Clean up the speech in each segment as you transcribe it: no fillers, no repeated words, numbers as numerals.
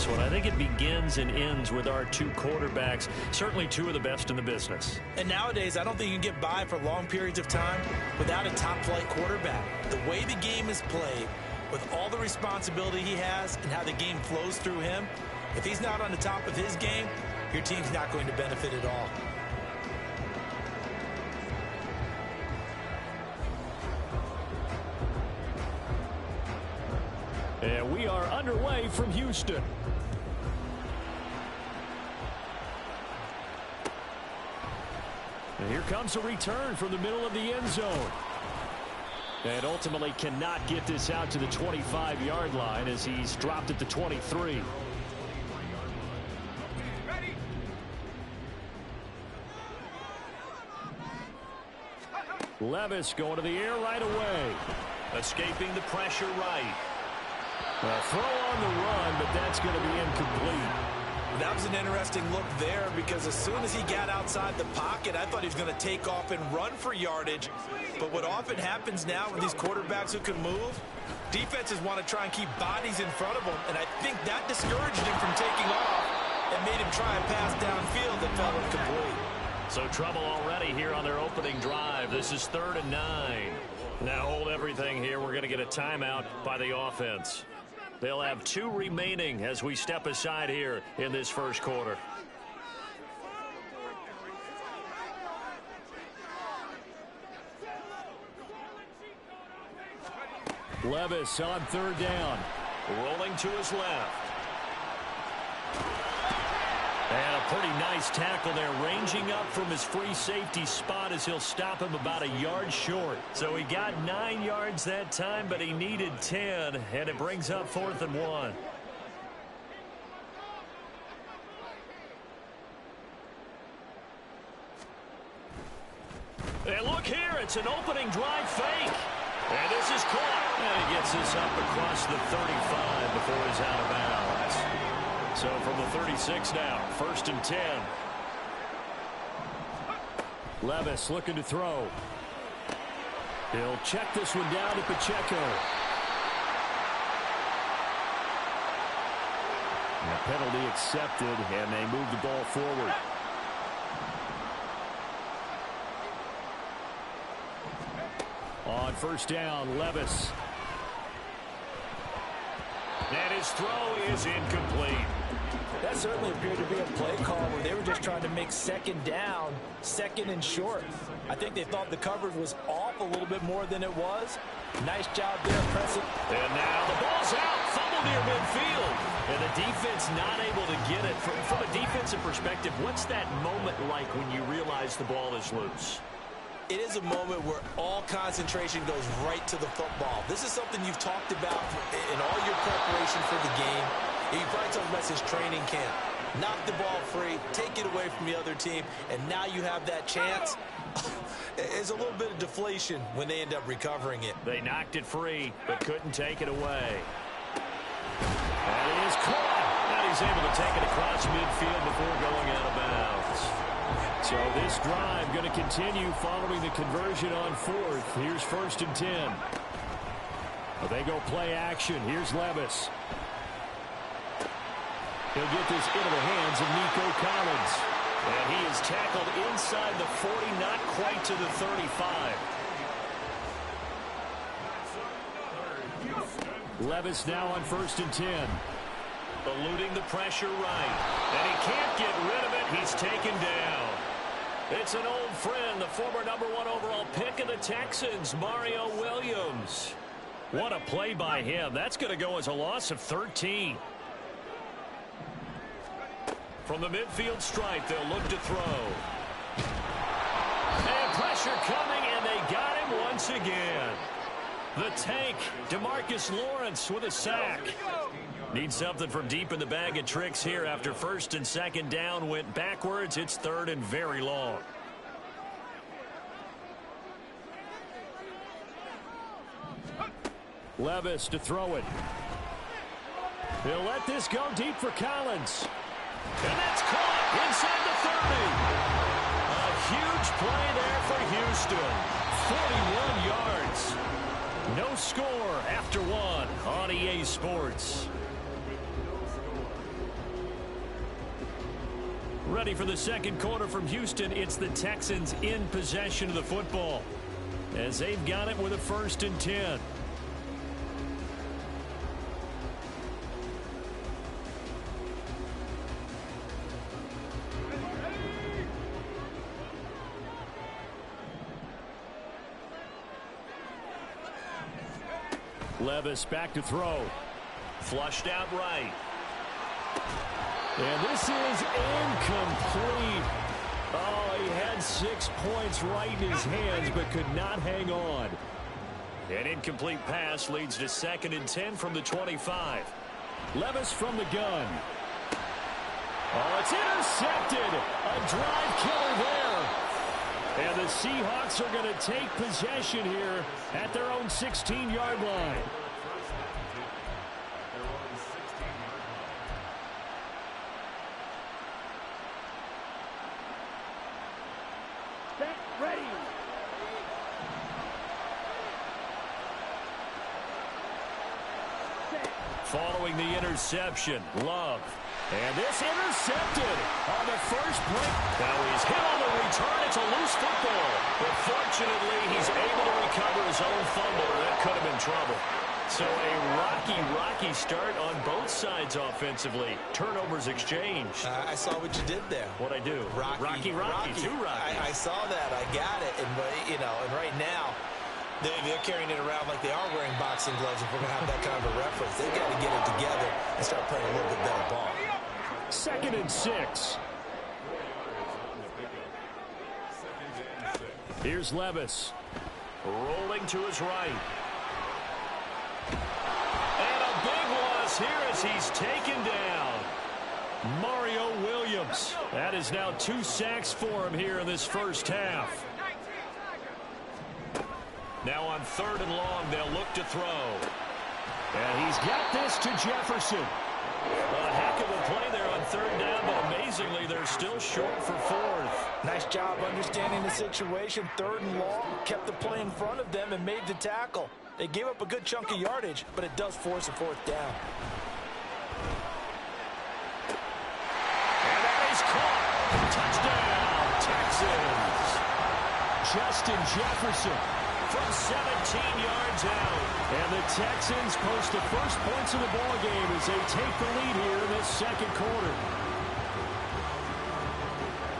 this one. I think it begins and ends with our two quarterbacks, certainly two of the best in the business. And nowadays, I don't think you can get by for long periods of time without a top-flight quarterback. The way the game is played, with all the responsibility he has and how the game flows through him, if he's not on the top of his game, your team's not going to benefit at all. And we are underway from Houston. And here comes a return from the middle of the end zone. And ultimately cannot get this out to the 25-yard line as he's dropped at the 23. Levis going to the air right away. Escaping the pressure right. A throw on the run, but that's going to be incomplete. That was an interesting look there because as soon as he got outside the pocket, I thought he was going to take off and run for yardage. But what often happens now with these quarterbacks who can move, defenses want to try and keep bodies in front of him, and I think that discouraged him from taking off and made him try and pass downfield that fell incomplete. So trouble already here on their opening drive. This is 3rd and 9. Now hold everything here. We're going to get a timeout by the offense. They'll have 2 remaining as we step aside here in this first quarter. Levis on 3rd down. Rolling to his left. And a pretty nice tackle there, ranging up from his free safety spot as he'll stop him about a yard short. So he got 9 yards that time, but he needed 10, and it brings up 4th and 1. And look here, it's an opening drive fake. And this is caught. And he gets this up across the 35 before he's out of bounds. So from the 36 now, 1st and 10. Levis looking to throw. He'll check this one down to Pacheco. And a penalty accepted, and they move the ball forward. On 1st down, Levis. And his throw is incomplete. That certainly appeared to be a play call where they were just trying to make 2nd down, 2nd and short. I think they thought the coverage was off a little bit more than it was. Nice job there, pressing. And now the ball's out, fumble near midfield. And the defense not able to get it. From a defensive perspective, what's that moment like when you realize the ball is loose? It is a moment where all concentration goes right to the football. This is something you've talked about in all your preparation for the game. You probably talked about since training camp. Knock the ball free, take it away from the other team, and now you have that chance. It's a little bit of deflation when they end up recovering it. They knocked it free, but couldn't take it away. And it is caught. And he's able to take it across midfield before going out of bounds. So this drive going to continue following the conversion on 4th. Here's 1st and 10. Well, they go play action. Here's Levis. He'll get this into the hands of Nico Collins. And he is tackled inside the 40, not quite to the 35. Levis now on 1st and 10. Eluding the pressure right. And he can't get rid of it. He's taken down. It's an old friend, the former #1 overall pick of the Texans, Mario Williams. What a play by him. That's going to go as a loss of 13. From the midfield stripe, they'll look to throw. And pressure coming, and they got him once again. The tank, DeMarcus Lawrence with a sack. Needs something from deep in the bag of tricks here after 1st and 2nd down went backwards. It's 3rd and very long. Levis to throw it. He'll let this go deep for Collins. And that's caught inside the 30. A huge play there for Houston. 41 yards. No score after 1 on EA Sports. Ready for the second quarter from Houston. It's the Texans in possession of the football as they've got it with a 1st and 10. Levis back to throw. Flushed out right. And this is incomplete. Oh, he had 6 points right in his hands, but could not hang on. An incomplete pass leads to 2nd and 10 from the 25. Levis from the gun. Oh, it's intercepted. A drive killer there. And the Seahawks are going to take possession here at their own 16-yard line. Ready. Following the interception, Love. And this intercepted on the first play. Now he's hit on the return. It's a loose football. But fortunately, he's able to recover his own fumble, or that could have been trouble. So a rocky start on both sides offensively. Turnovers exchanged. I saw what you did there. What'd I do? Rocky. Too rocky. I saw that. I got it. And, and right now, they're carrying it around like they are wearing boxing gloves. If we're going to have that kind of a reference, they've got to get it together and start playing a little bit better ball. 2nd and 6. Here's Levis. Rolling to his right. And a big loss here as he's taken down. Mario Williams. That is now 2 sacks for him here in this first half. Now on 3rd and long, they'll look to throw. And he's got this to Jefferson. A heck of a play there on 3rd down, but amazingly, they're still short for 4th. Nice job understanding the situation. 3rd and long, kept the play in front of them and made the tackle. They gave up a good chunk of yardage, but it does force a 4th down. And that is caught. Touchdown, Texans. Justin Jefferson from 17 yards out. And the Texans post the first points of the ball game as they take the lead here in this second quarter.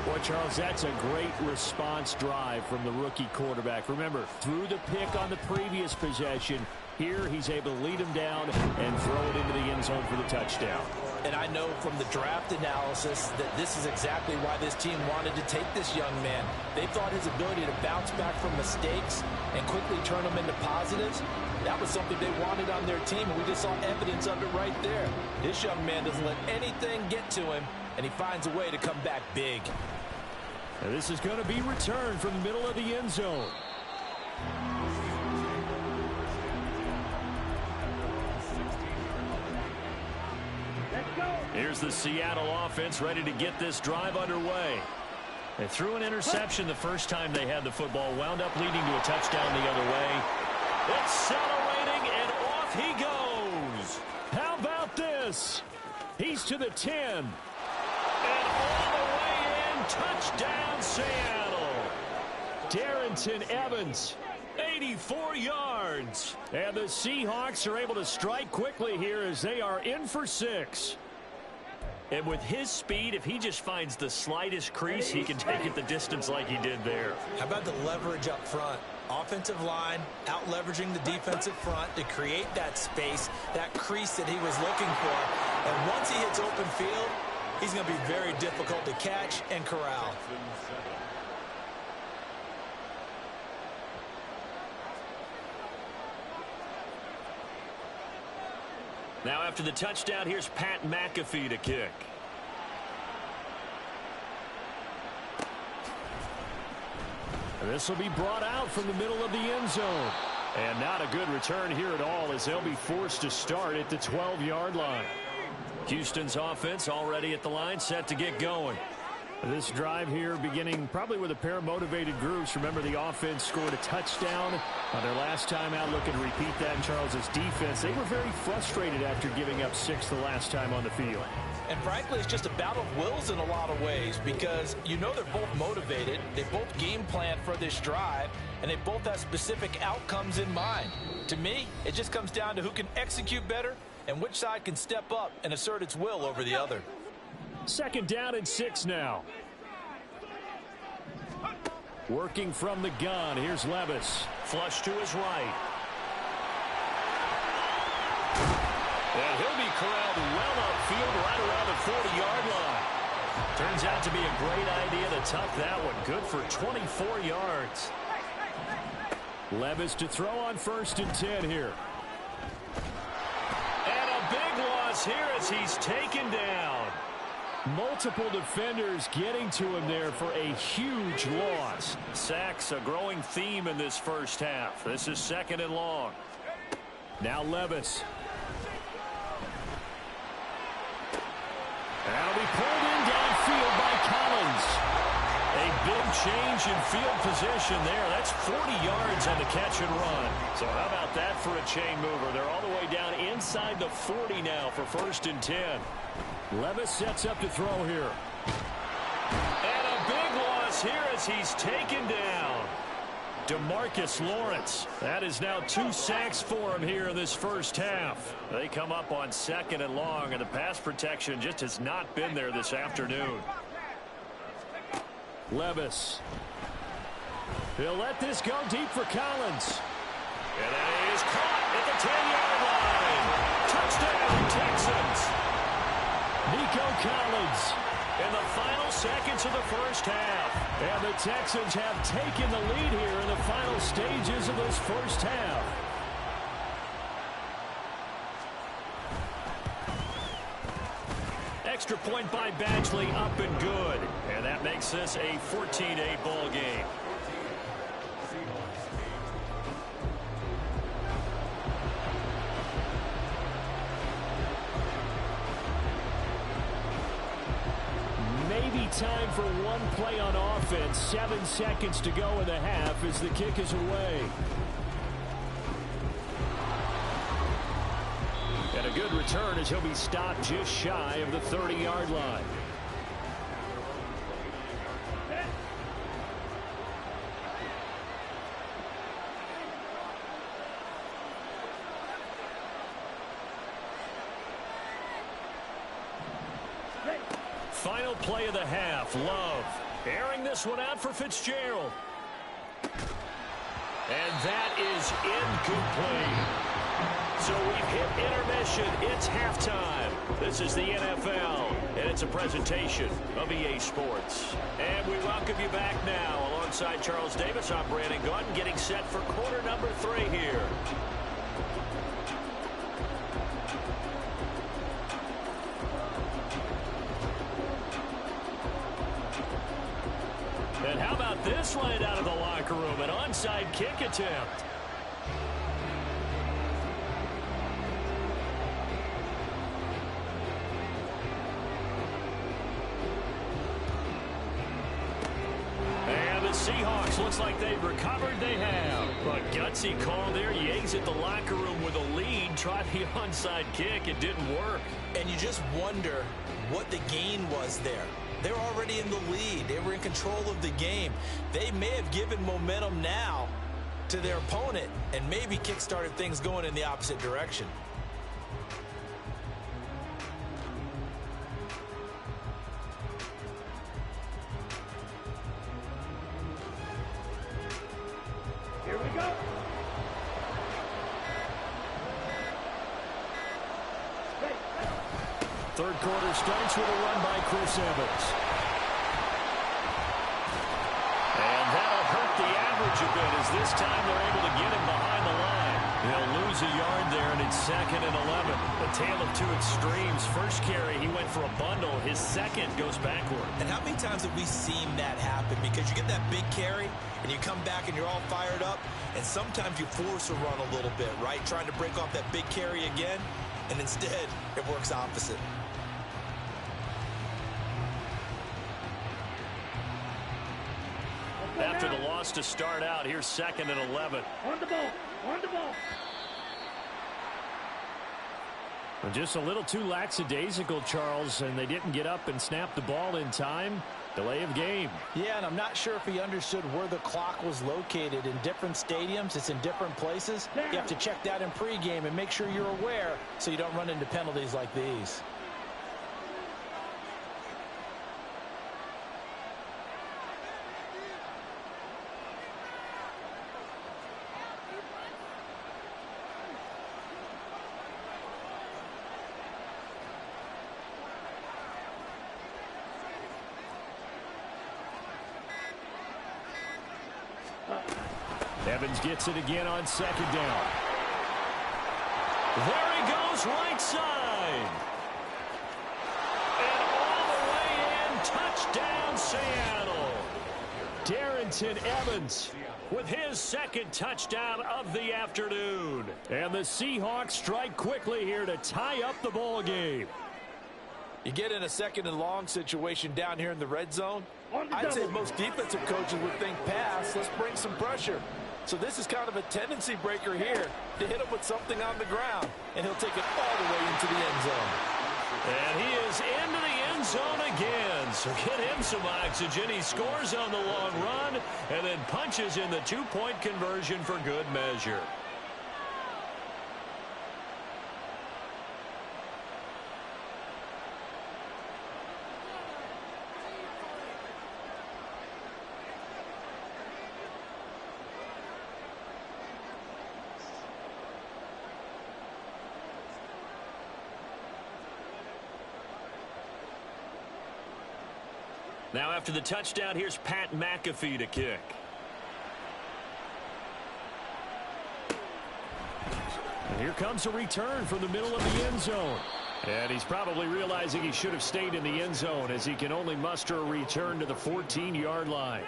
Boy, Charles, that's a great response drive from the rookie quarterback. Remember, threw the pick on the previous possession. Here, he's able to lead him down and throw it into the end zone for the touchdown. And I know from the draft analysis that this is exactly why this team wanted to take this young man. They thought his ability to bounce back from mistakes and quickly turn them into positives, that was something they wanted on their team, and we just saw evidence of it right there. This young man doesn't let anything get to him, and he finds a way to come back big. And this is going to be returned from the middle of the end zone. Here's the Seattle offense ready to get this drive underway. They threw an interception the first time they had the football, wound up leading to a touchdown the other way. Accelerating, and off he goes. How about this? He's to the 10. And all the way in, touchdown Seattle. Darrington Evans, 84 yards. And the Seahawks are able to strike quickly here as they are in for 6. And with his speed, if he just finds the slightest crease, he can take it the distance like he did there. How about the leverage up front? Offensive line out leveraging the defensive front to create that space, that crease that he was looking for. And once he hits open field, he's going to be very difficult to catch and corral. Now after the touchdown, here's Pat McAfee to kick. This will be brought out from the middle of the end zone. And not a good return here at all as they'll be forced to start at the 12-yard line. Houston's offense already at the line, set to get going. This drive here beginning probably with a pair of motivated groups. Remember, the offense scored a touchdown on their last time out. Looking to repeat that in Charles's defense. They were very frustrated after giving up 6 the last time on the field. And frankly, it's just a battle of wills in a lot of ways because you know they're both motivated, they both game plan for this drive, and they both have specific outcomes in mind. To me, it just comes down to who can execute better and which side can step up and assert its will over the other. 2nd down and 6 now. Working from the gun, here's Levis. Flush to his right. And he'll be corralled well upfield right around the 40-yard line. Turns out to be a great idea to tuck that one. Good for 24 yards. Levis to throw on 1st and 10 here. And a big loss here as he's taken down. Multiple defenders getting to him there for a huge loss. Sacks a growing theme in this first half. This is 2nd and long. Now Levis. That'll be pulled in downfield by Collins. A big change in field position there. That's 40 yards on the catch and run. So how about that for a chain mover? They're all the way down inside the 40 now for 1st and 10. Levis sets up to throw here. And a big loss here as he's taken down. DeMarcus Lawrence. That is now 2 sacks for him here in this first half. They come up on 2nd and long, and the pass protection just has not been there this afternoon. Levis. He'll let this go deep for Collins. And that is caught at the 10-yard line. Touchdown, Texans. Nico Collins in the final seconds of the first half. And the Texans have taken the lead here in the final stages of this first half. Extra point by Badgley, up and good. And that makes this a 14-8 ball game. Maybe time for one play on offense. 7 seconds to go in the half as the kick is away. And a good return as he'll be stopped just shy of the 30-yard line. Final play of the half. Love airing this one out for Fitzgerald. And that is incomplete. So we've hit intermission. It's halftime. This is the NFL, and it's a presentation of EA Sports. And we welcome you back now. Alongside Charles Davis, I'm Brandon Gaudin, getting set for quarter number 3 here. And how about this line out of the locker room? An onside kick attempt. And the Seahawks, looks like they've recovered. They have. A gutsy call there. You exit the locker room with a lead. Try the onside kick. It didn't work. And you just wonder what the gain was there. They're already in the lead. They were in control of the game. They may have given momentum now to their opponent and maybe kick-started things going in the opposite direction. Here we go. Third quarter starts with a run by Chris Evans. And that'll hurt the average a bit as this time they're able to get him behind the line. He'll lose a yard there, and it's 2nd and 11. A tale of two extremes. First carry, he went for a bundle. His second goes backward. And how many times have we seen that happen? Because you get that big carry, and you come back and you're all fired up, and sometimes you force a run a little bit, right? Trying to break off that big carry again, and instead it works opposite. After the loss to start out, here's 2nd and 11. On the ball. On the ball. Just a little too lackadaisical, Charles, and they didn't get up and snap the ball in time. Delay of game. Yeah, and I'm not sure if he understood where the clock was located. In different stadiums, it's in different places. You have to check that in pregame and make sure you're aware so you don't run into penalties like these. Evans gets it again on second down. There he goes, right side. And all the way in, touchdown Seattle. Darrynton Evans with his second touchdown of the afternoon. And the Seahawks strike quickly here to tie up the ball game. You get in a second and long situation down here in the red zone. I'd say most defensive coaches would think pass. Let's bring some pressure. So this is kind of a tendency breaker here to hit him with something on the ground. And he'll take it all the way into the end zone. And he is into the end zone again. So get him some oxygen. He scores on the long run and then punches in the two-point conversion for good measure. Now after the touchdown, here's Pat McAfee to kick. And here comes a return from the middle of the end zone. And he's probably realizing he should have stayed in the end zone as he can only muster a return to the 14-yard line.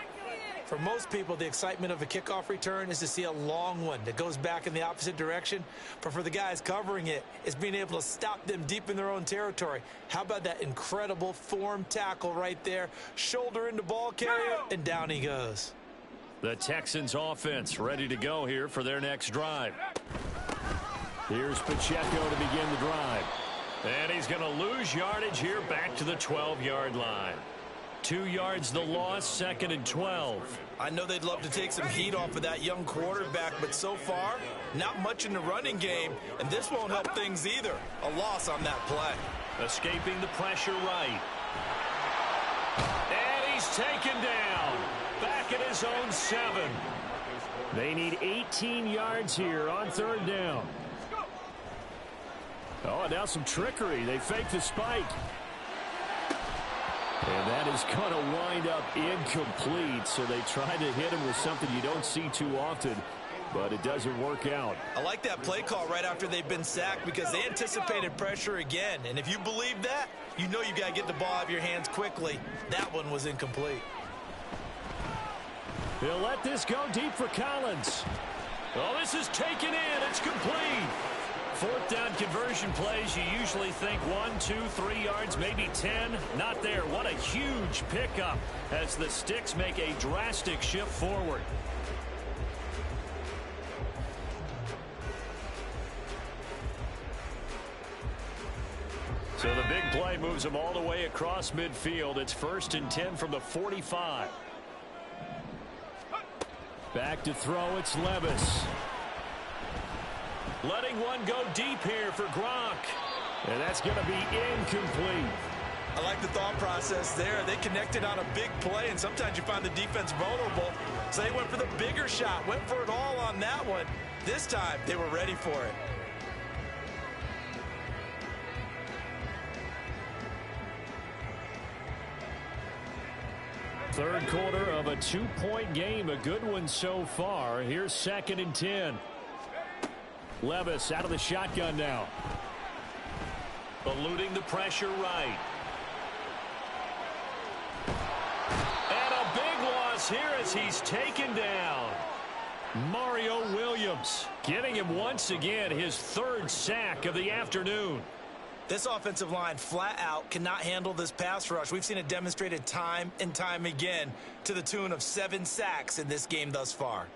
For most people, the excitement of a kickoff return is to see a long one that goes back in the opposite direction. But for the guys covering it, it's being able to stop them deep in their own territory. How about that incredible form tackle right there? Shoulder into ball carrier, and down he goes. The Texans offense ready to go here for their next drive. Here's Pacheco to begin the drive. And he's going to lose yardage here back to the 12-yard line. 2 yards the loss, 2nd and 12. I know they'd love to take some heat off of that young quarterback, but so far, not much in the running game, and this won't help things either. A loss on that play. Escaping the pressure right. And he's taken down. Back at his own 7. They need 18 yards here on 3rd down. Oh, and now some trickery. They fake the spike. And that is going to wind up incomplete, so they try to hit him with something you don't see too often, but it doesn't work out. I like that play call right after they've been sacked because they anticipated pressure again, and if you believe that, you know you got to get the ball out of your hands quickly. That one was incomplete. They'll let this go deep for Collins. Oh, this is taken in. It's complete. 4th down conversion plays, you usually think 1, 2, 3 yards, maybe 10. Not there. What a huge pickup as the Sticks make a drastic shift forward. So the big play moves them all the way across midfield. It's 1st and 10 from the 45. Back to throw, it's Levis. Letting one go deep here for Gronk. And that's going to be incomplete. I like the thought process there. They connected on a big play, and sometimes you find the defense vulnerable. So they went for the bigger shot, went for it all on that one. This time, they were ready for it. Third quarter of a 2-point game. A good one so far. Here's 2nd and 10. Levis out of the shotgun now. Eluding the pressure right. And a big loss here as he's taken down. Mario Williams getting him once again his 3rd sack of the afternoon. This offensive line flat out cannot handle this pass rush. We've seen it demonstrated time and time again to the tune of 7 sacks in this game thus far.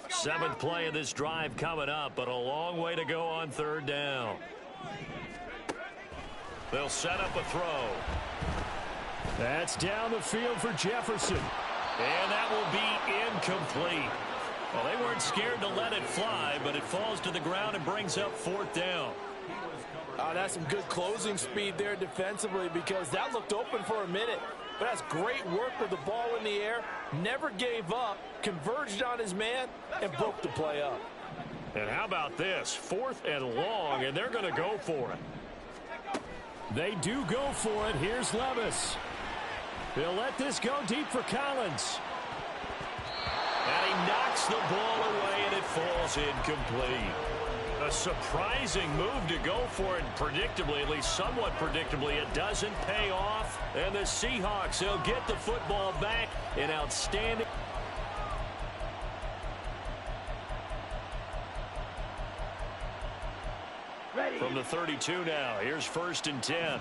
Seventh play of this drive coming up, but a long way to go on third down. They'll set up a throw. That's down the field for Jefferson. And that will be incomplete. Well, they weren't scared to let it fly, but it falls to the ground and brings up fourth down. That's some good closing speed there defensively, because that looked open for a minute. But that's great work with the ball in the air. Never gave up, converged on his man, and broke the play up. And how about this? Fourth and long, and they're going to go for it. They do go for it. Here's Levis. They'll let this go deep for Collins. And he knocks the ball away, and it falls incomplete. A surprising move to go for it, predictably, at least somewhat predictably. It doesn't pay off. And the Seahawks, they'll get the football back. An outstanding. Ready. From the 32 now, here's 1st and 10.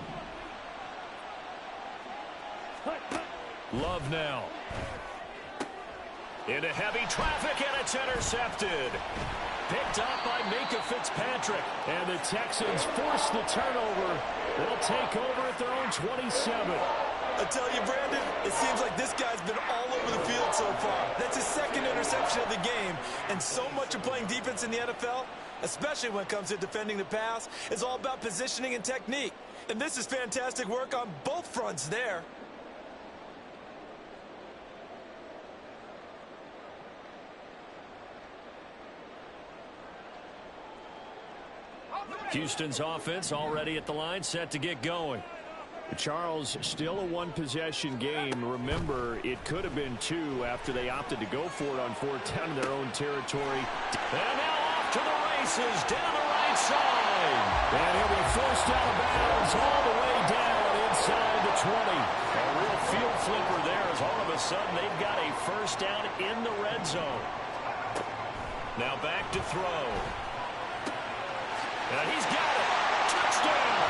Love now. Into heavy traffic, and it's intercepted. Picked up by Minkah Fitzpatrick. And the Texans force the turnover. They'll take over at their own 27. I tell you, Brandon, it seems like this guy's been all over the field so far. That's his second interception of the game. And so much of playing defense in the NFL, especially when it comes to defending the pass, is all about positioning and technique. And this is fantastic work on both fronts there. Houston's offense already at the line, set to get going. Charles, still a one-possession game. Remember, it could have been two after they opted to go for it on fourth down in their own territory. And now off to the races, down the right side. And he'll be forced out of bounds all the way down inside the 20. A real field flipper there, as all of a sudden they've got a first down in the red zone. Now back to throw. And he's got it. Touchdown.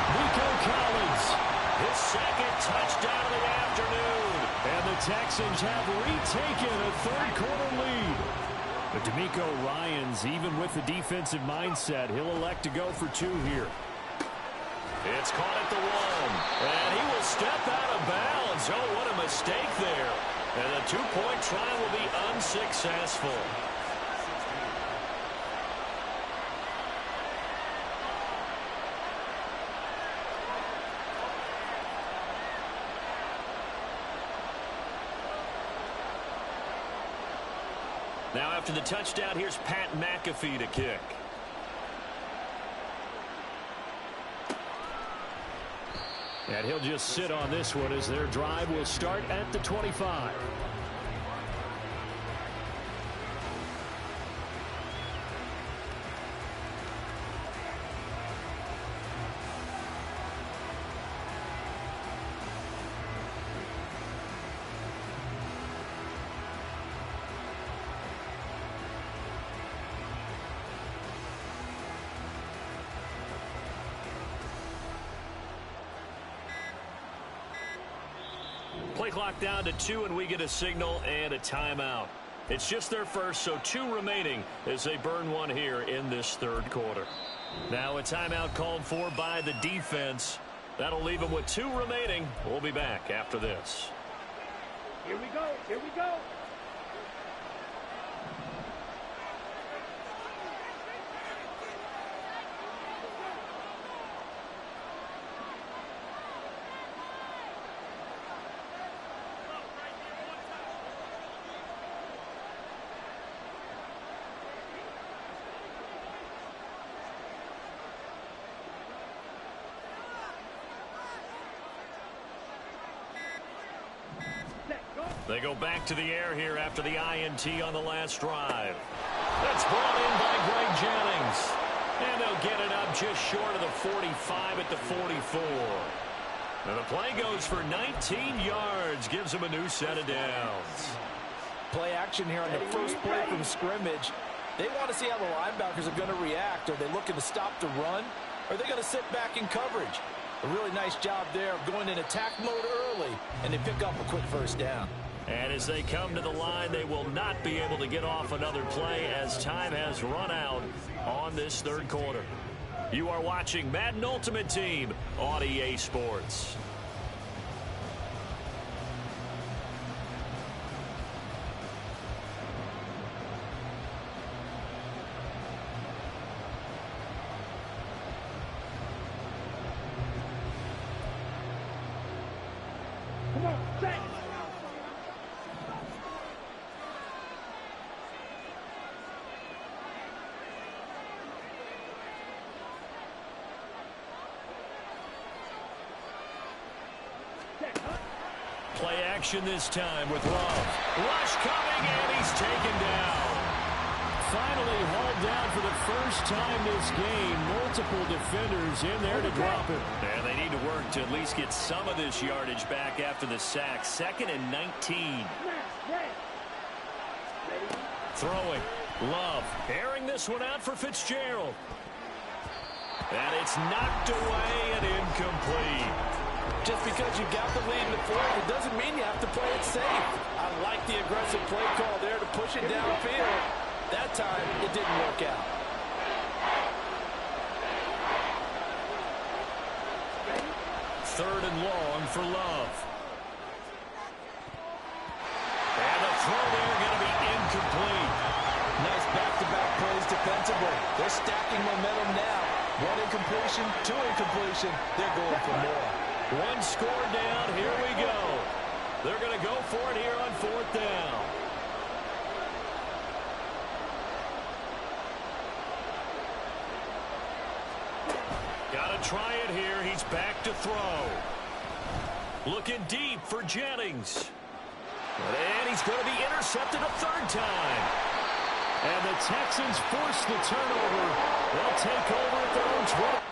Nico Collins. His second touchdown of the afternoon. And the Texans have retaken a third-quarter lead. But DeMeco Ryans, even with the defensive mindset, he'll elect to go for two here. It's caught at the 1. And he will step out of bounds. Oh, what a mistake there. And the two-point try will be unsuccessful. Now after the touchdown, here's Pat McAfee to kick. And he'll just sit on this one as their drive will start at the 25. Play clock down to 2, and we get a signal and a timeout. It's just their first, so 2 remaining as they burn one here in this third quarter. Now a timeout called for by the defense. That'll leave them with 2 remaining. We'll be back after this. Here we go. Here we go. They go back to the air here after the INT on the last drive. That's brought in by Greg Jennings. And they'll get it up just short of the 45 at the 44. And the play goes for 19 yards. Gives them a new set of downs. Play action here on the first play from scrimmage. They want to see how the linebackers are going to react. Are they looking to stop the run? Or are they going to sit back in coverage? A really nice job there of going in attack mode early, and they pick up a quick first down. And as they come to the line, they will not be able to get off another play as time has run out on this third quarter. You are watching Madden Ultimate Team on EA Sports. Come on, set. Play action this time with Love. Rush coming, and he's taken down. Finally hauled down for the first time this game. Multiple defenders in there to drop him. And they need to work to at least get some of this yardage back after the sack. 2nd and 19. Throwing. Love. Airing this one out for Fitzgerald. And it's knocked away and incomplete. Just because you got the lead in the fourth, it doesn't mean you have to play it safe. I like the aggressive play call there to push it downfield. That time, it didn't work out. Third and long for Love. And the throw there going to be incomplete. Nice back-to-back plays defensively. They're stacking momentum now. 1 incompletion, 2 incompletion. They're going for more. 1 score down. Here we go. They're going to go for it here on 4th down. Got to try it here. He's back to throw. Looking deep for Jennings. And he's going to be intercepted a 3rd time. And the Texans force the turnover. They'll take over at their own 20.